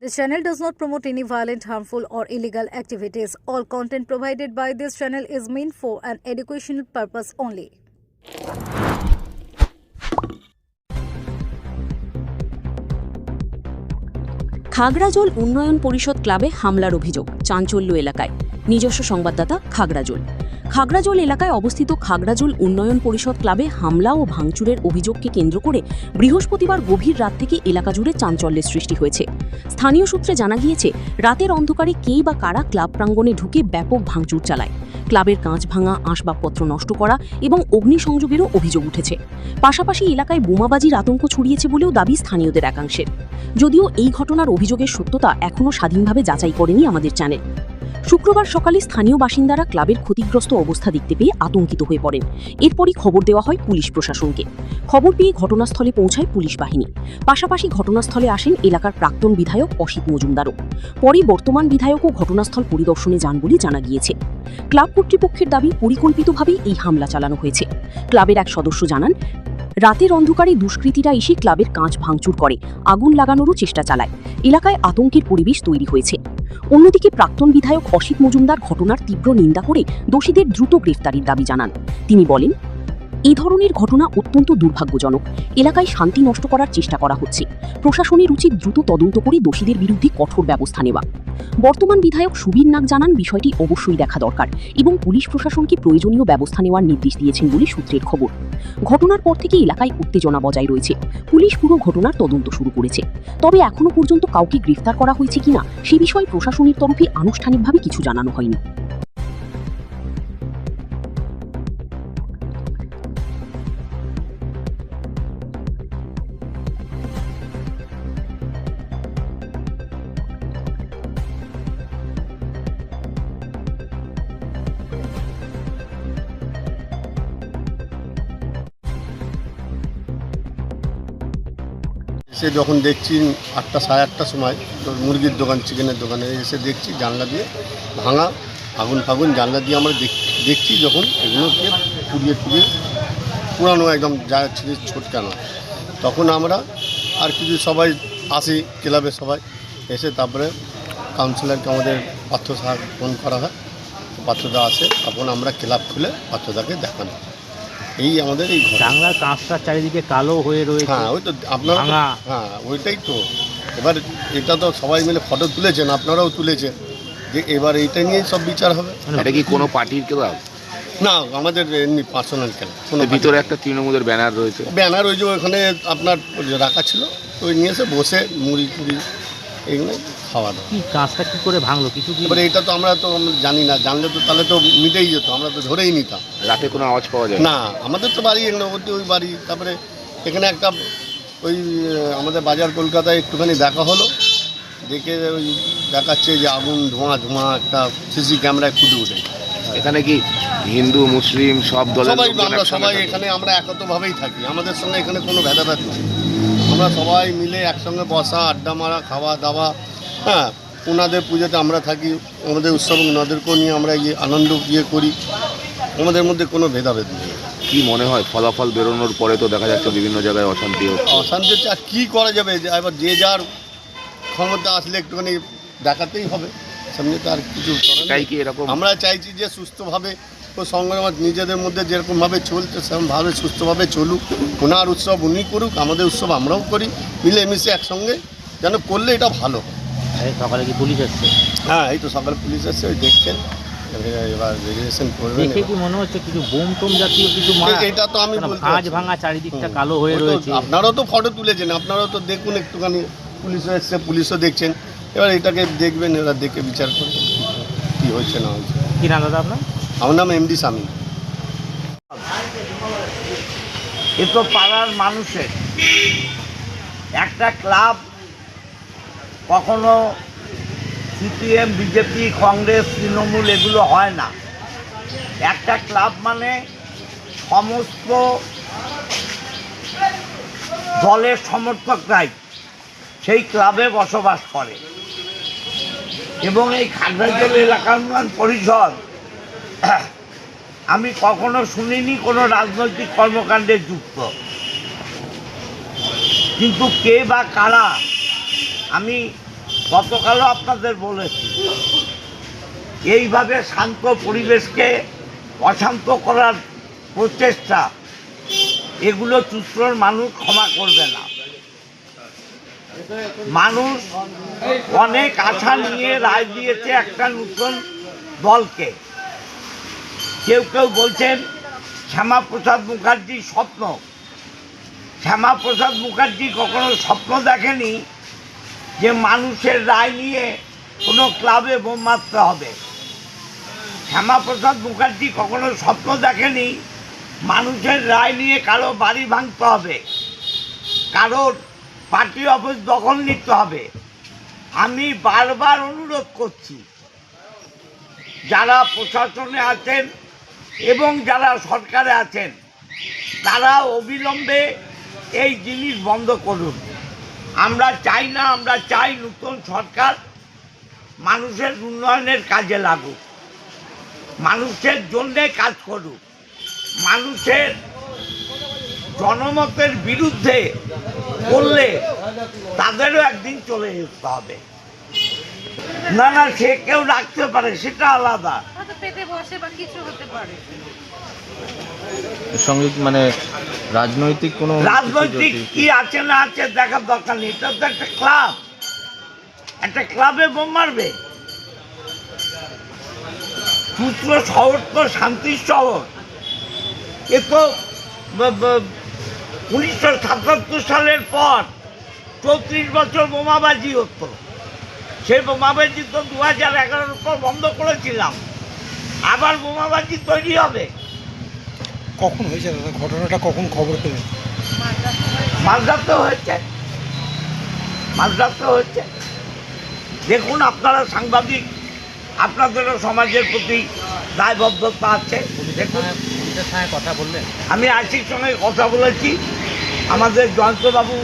This channel does not promote any violent, harmful, or illegal activities. All content provided by this channel is meant for an educational purpose only. খাগড়াজোল উন্নয়ন পরিষদ ক্লাবে হামলার অভিযোগ চাঞ্চল্য এলাকায়। নিজস্ব সংবাদদাতা খাগড়াজোল। খাগড়াজোল এলাকায় অবস্থিত খাগড়াজোল উন্নয়ন পরিষদ ক্লাবে হামলা ও ভাঙচুরের অভিযোগকে কেন্দ্র করে বৃহস্পতিবার গভীর রাত থেকে এলাকা জুড়ে চাঞ্চল্যের সৃষ্টি হয়েছে। স্থানীয় সূত্রে জানা গিয়েছে, রাতের অন্ধকারে কেই বা কারা ক্লাব প্রাঙ্গণে ঢুকে ব্যাপক ভাঙচুর চালায়। ক্লাবের কাঁচ ভাঙা, আসবাবপত্র নষ্ট করা এবং অগ্নিসংযোগেরও অভিযোগ উঠেছে। পাশাপাশি এলাকায় বোমাবাজির আতঙ্ক ছড়িয়েছে বলেও দাবি স্থানীয়দের একাংশের। যদিও এই ঘটনার অভিযোগের সত্যতা এখনও স্বাধীনভাবে যাচাই করেনি আমাদের চ্যানেল। শুক্রবার সকালে স্থানীয় বাসিন্দারা ক্লাবের ক্ষতিগ্রস্ত অবস্থা দেখতে পেয়ে আতঙ্কিত হয়ে পড়েন। এরপরই খবর দেওয়া হয় পুলিশ প্রশাসনকে। খবর পেয়ে ঘটনাস্থলে পৌঁছায় পুলিশ বাহিনী। পাশাপাশি ঘটনাস্থলে আসেন এলাকার প্রাক্তন বিধায়ক অসিত মজুমদারও। পরে বর্তমান বিধায়কও ঘটনাস্থল পরিদর্শনে যান বলে জানা গিয়েছে। ক্লাব কর্তৃপক্ষের দাবি, পরিকল্পিতভাবেই এই হামলা চালানো হয়েছে। ক্লাবের এক সদস্য জানান, রাতের অন্ধকারে দুষ্কৃতীরা এসে ক্লাবের কাঁচ ভাঙচুর করে, আগুন লাগানোরও চেষ্টা চালায়। এলাকায় আতঙ্কের পরিবেশ তৈরি হয়েছে। অন্যদিকে প্রাক্তন বিধায়ক অসিত মজুমদার ঘটনার তীব্র নিন্দা করে দোষীদের দ্রুত গ্রেফতারির দাবি জানান। তিনি বলেন, এই ধরনের ঘটনা অত্যন্ত দুর্ভাগ্যজনক। এলাকায় শান্তি নষ্ট করার চেষ্টা করা হচ্ছে। প্রশাসনের উচিত দ্রুত তদন্ত করে দোষীদের বিরুদ্ধে কঠোর ব্যবস্থা নেওয়া। বর্তমান বিধায়ক সুবীর নাগ জানান, বিষয়টি অবশ্যই দেখা দরকার এবং পুলিশ প্রশাসনকে প্রয়োজনীয় ব্যবস্থা নেওয়ার নির্দেশ দিয়েছেন বলে সূত্রের খবর। ঘটনার পর থেকে এলাকায় উত্তেজনা বজায় রয়েছে। পুলিশ পুরো ঘটনার তদন্ত শুরু করেছে। তবে এখনো পর্যন্ত কাউকে গ্রেফতার করা হয়েছে কিনা সে বিষয়ে প্রশাসনের তরফে আনুষ্ঠানিকভাবে কিছু জানানো হয়নি। এসে যখন দেখছি 8টা সাড়ে 8টার সময়, তো মুরগির দোকান, চিকেনের দোকানে এসে দেখছি জানলা দিয়ে ভাঙা, আগুন ফাগুন জানলা দিয়ে আমরা দেখছি যখন এগুলোকে পুড়িয়ে পুরানো একদম যা ছিঁড়ে ছোটকানো, তখন আমরা আর কিছু সবাই আসি, ক্লাবের সবাই এসে তারপরে কাউন্সিলরকে আমাদের পার্থদা ফোন করা হয়। পার্থদা আসে, তখন আমরা ক্লাব খুলে পার্থদাকে দেখানো। এই আমাদের এই জানলার কাঁচটার চারিদিকে কালো হয়ে রয়েছে। হ্যাঁ, ওই তো আপনারা, হ্যাঁ ওইটাই তো। এবার এটা তো সবাই মিলে ফটো তুলেছেন, আপনারাও তুলেছেন, যে এবার এইটা নিয়েই সব বিচার হবে। এটা কি কোনো পার্টির ক্লাব? না, আমাদের এমনি পার্সোনাল ক্লাব। কোনো ভিতরে একটা তৃণমূলের ব্যানার রয়েছে। ব্যানার ওই যে ওখানে আপনার রাখা ছিল, ওই নিয়ে এসে বসে মুড়ি টুড়ি এগুলো খাওয়া দাওয়া। কি কাঁচটা কি করে ভাঙলো কিছু কি? এবারে এটা তো আমরা তো জানি না, জানলে তো তাহলে তো মিটেই যেত, আমরা তো ধরেই নিতাম। রাতে কোনো আওয়াজ পাওয়া যায় না, আমাদের তো বাড়ি এখানে, ওই বাড়ি। তারপরে এখানে একটা ওই আমাদের বাজার কলকাতায় একটুখানি দেখা হলো, দেখে ওই দেখাচ্ছে যে আগুন ধোঁয়া একটা সিসি ক্যামেরায় ফুটে উঠে। এখানে কি হিন্দু মুসলিম সব দলের সবাই, লোকজন আমরা একসঙ্গে সবাই থাকে? এখানে আমরা একতভাবেই থাকি, আমাদের সঙ্গে এখানে কোনো ভেদাভেদ নেই। আমরা সবাই মিলে একসঙ্গে বসা, আড্ডা মারা, খাওয়া দাওয়া। হ্যাঁ, ওনাদের পুজোতে আমরা থাকি, আমাদের উৎসব ওনাদেরকেও নিয়ে আমরা আনন্দ করি। আমাদের মধ্যে কোনো ভেদাভেদ নেই। কি মনে হয় ফলাফল বেরোনোর পরে তো দেখা যাচ্ছে বিভিন্ন জায়গায় অশান্তি হচ্ছে। অশান্তি হচ্ছে, আর কী করা যাবে? এবার যে যার ক্ষমতা আসলে একটুখানি দেখাতেই হবে, সামনে তো আর কিছু করার তাই নেই। কি এরকম? আমরা চাইছি যে সুস্থভাবে ও সংগ্রাম নিজেদের মধ্যে যেরকমভাবে চলছে সেরকমভাবে সুস্থভাবে চলুক। ওনার উৎসব উনি করুক, আমাদের উৎসব আমরাও করি, মিলেমিশে একসঙ্গে যেন করলে এটা ভালো। সকালে কি পুলিশ আসছে? হ্যাঁ, এই তো সকালে পুলিশ আসছে, ওই দেখছেন, এবার ভেরিফিকেশন করবেন। দেখে কি মনে হচ্ছে কিছু বোম টোম জাতীয় কিছু মারা? এটা তো আমি বলতে কাঁচ পারছি না। ভাঙা চারিদিকটা কালো হয়ে রয়েছে। আপনারাও তো ফটো তুলেছেন, আপনারাও তো দেখুন একটুখানি, পুলিশও এসছে, পুলিশও দেখছেন। এবার এটাকে দেখবেন, এরা দেখে বিচার করবেন কী হয়েছে না হয়েছে। কি নাম দাদা আপনার? আমার নাম এমডি স্বামী। এ তো পাড়ার মানুষের একটা ক্লাব, কখনো সিপিএম, বিজেপি, কংগ্রেস, তৃণমূল এগুলো হয় না। একটা ক্লাব মানে সমস্ত দলের সমর্থকরাই সেই ক্লাবে বসবাস করে এবং এই খাগড়াজোল এলাকার উন্নয়ন পরিষদ আমি কখনো শুনিনি কোনো রাজনৈতিক কর্মকাণ্ডে যুক্ত, কিন্তু কে বা কারা আমি গতকালও আপনাদের বলেছি, এইভাবে শান্ত পরিবেশকে অশান্ত করার প্রচেষ্টা, এগুলো চুঁচুড়ার মানুষ ক্ষমা করবে না। মানুষ অনেক আশা নিয়ে রায় দিয়েছে একটা নতুন দলকে। কেউ কেউ বলছেন শ্যামাপ্রসাদ মুখার্জির স্বপ্ন। শ্যামাপ্রসাদ মুখার্জি কখনো স্বপ্ন দেখেনি যে মানুষের রায় নিয়ে কোনো ক্লাবে বোম মারতে হবে। শ্যামাপ্রসাদ মুখার্জি কখনো স্বপ্ন দেখেনি মানুষের রায় নিয়ে কারো বাড়ি ভাঙতে হবে, কারোর পার্টি অফিস দখল নিতে হবে। আমি বারবার অনুরোধ করছি, যারা প্রশাসনে আছেন এবং যারা সরকারে আছেন, তারা অবিলম্বে এই জিনিস বন্ধ করুন। আমরা চাই না, আমরা চাই নতুন সরকার মানুষের উন্নয়নের কাজে লাগুক, মানুষের জন্যে কাজ করুক। মানুষের জনমতের বিরুদ্ধে করলে তাদেরও একদিন চলে যেতে হবে। না না, সে কেউ রাখতে পারে, সেটা আলাদা। পেটে বসে বা কিছু হতে পারে। এর সঙ্গে মানে রাজনৈতিক কোনো রাজনৈতিক কি আছে না আছে দেখার দরকার নেই। এটা তো একটা ক্লাব, একটা ক্লাবে বোম মারবে। চুঁচুড়া শহর তো শান্তির শহর। এ তো 1977 সালের পর 34 বছর বোমাবাজি হতো। সেই বোমাবাজি তো 2011-এর পর বন্ধ করেছিলাম। আবার বোমাবাজি তৈরি হবে। কখন হয়েছে দাদা ঘটনাটা, কখন খবর পেলেন? মাঝরাতে হয়েছে, মাঝরাতে হয়েছে। দেখুন, আপনারা সাংবাদিক, আপনাদেরও সমাজের প্রতি দায়বদ্ধতা আছে। দেখুন, কথা বললেন, আমি আইসির সঙ্গে কথা বলেছি। আমাদের জয়ন্তবাবু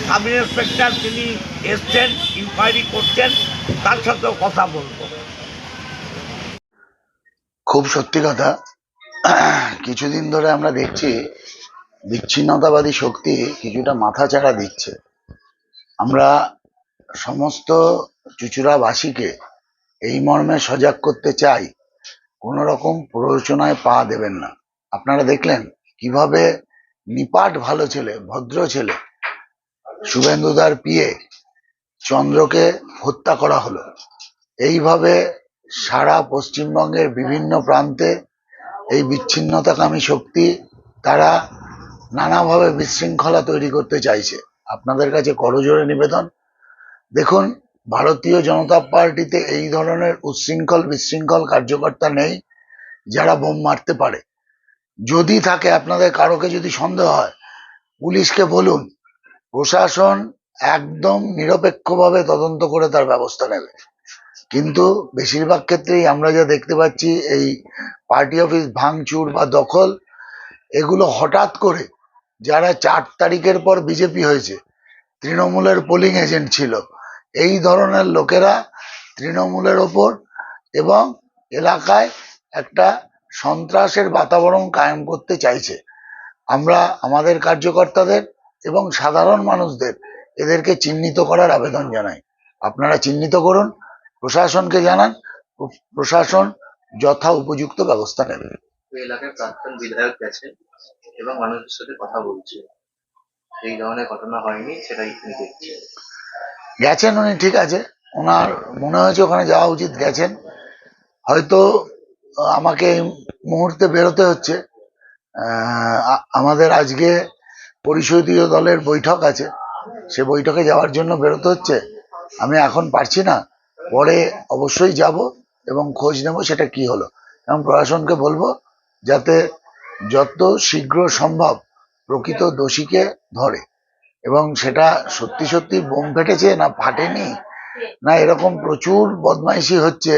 সাব ইন্সপেক্টর, তিনি এসছেন, ইনকোয়ারি করছেন, তার সাথেও কথা বলবো। খুব সত্যি কথা, কিছুদিন ধরে আমরা দেখছি বিচ্ছিন্নতাবাদী শক্তি কিছুটা মাথাচাড়া দিচ্ছে। আমরা সমস্ত চুঁচুড়াবাসীকে এই মর্মে সজাগ করতে চাই, কোন রকম প্ররোচনায় পা দেবেন না। আপনারা দেখলেন কিভাবে নিপাট ভালো ছেলে, ভদ্র ছেলে শুভেন্দুদার পিএ চন্দ্রকে হত্যা করা হলো। এইভাবে সারা পশ্চিমবঙ্গের বিভিন্ন প্রান্তে এই বিচ্ছিন্নতাকামী শক্তি তারা নানাভাবে বিশৃঙ্খলা তৈরি করতে চাইছে। আপনাদের কাছে করজোড়ে নিবেদন, দেখুন ভারতীয় জনতা পার্টিতে এই ধরনের উচ্ছৃঙ্খল বিশৃঙ্খল কার্যকর্তা নেই যারা বোম মারতে পারে। যদি থাকে, আপনাদের কারোকে যদি সন্দেহ হয়, পুলিশকে বলুন, প্রশাসন একদম নিরপেক্ষভাবে তদন্ত করে তার ব্যবস্থা নেবে। কিন্তু বেশিরভাগ ক্ষেত্রেই আমরা যা দেখতে পাচ্ছি, এই পার্টি অফিস ভাঙচুর বা দখল, এগুলো হঠাৎ করে যারা 4 তারিখের পর বিজেপি হয়েছে, তৃণমূলের পোলিং এজেন্ট ছিল, এই ধরনের লোকেরা তৃণমূলের ওপর এবং এলাকায় একটা সন্ত্রাসের বাতাবরণ কায়েম করতে চাইছে। আমরা আমাদের কার্যকর্তাদের এবং সাধারণ মানুষদের এদেরকে চিহ্নিত করার আবেদন জানাই। আপনারা চিহ্নিত করুন, প্রশাসনকে জানান, প্রশাসন যথা উপযুক্ত ব্যবস্থা নেবে। এলাকার প্রাক্তন বিধায়ক গেছে এবং মানুষের সাথে কথা বলছে, এই ধরনের ঘটনা হয়নি, সেটাই তিনি দেখছেন। গেছেন উনি, ঠিক আছে, ওনার মনে হয়েছে ওখানে যাওয়া উচিত, গেছেন। হয়তো আমাকে এই মুহূর্তে বেরোতে হচ্ছে, আমাদের আজকে পরিষদীয় দলের বৈঠক আছে, সে বৈঠকে যাওয়ার জন্য বেরোতে হচ্ছে। আমি এখন পারছি না, পরে অবশ্যই যাব এবং খোঁজ নেব সেটা কি হলো, এবং প্রশাসনকে বলবো যাতে যত শীঘ্র সম্ভব প্রকৃত দোষীকে ধরে, এবং সেটা সত্যি সত্যি বোম ফেটেছে না ফাটেনি, না এরকম প্রচুর বদমাইশি হচ্ছে,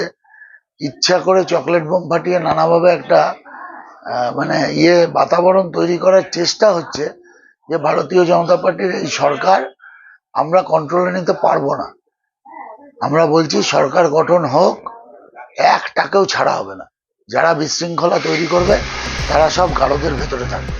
ইচ্ছা করে চকলেট বোম ফাটিয়ে নানাভাবে একটা মানে বাতাবরণ তৈরি করার চেষ্টা হচ্ছে, যে ভারতীয় জনতা পার্টির এই সরকার আমরা কন্ট্রোলে নিতে পারবো না। আমরা বলছি সরকার গঠন হোক, 1 টাকাও ছাড়া হবে না। যারা বিশৃঙ্খলা তৈরি করবে তারা সব গারদের ভেতরে থাকবে।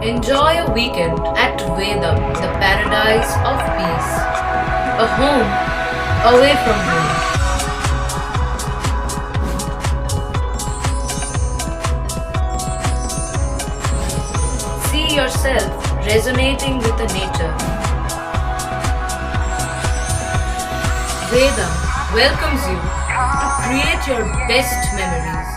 Enjoy a weekend at Vedam, the paradise of peace. A home away from home. See yourself resonating with the nature. Vedam welcomes you to create your best memories.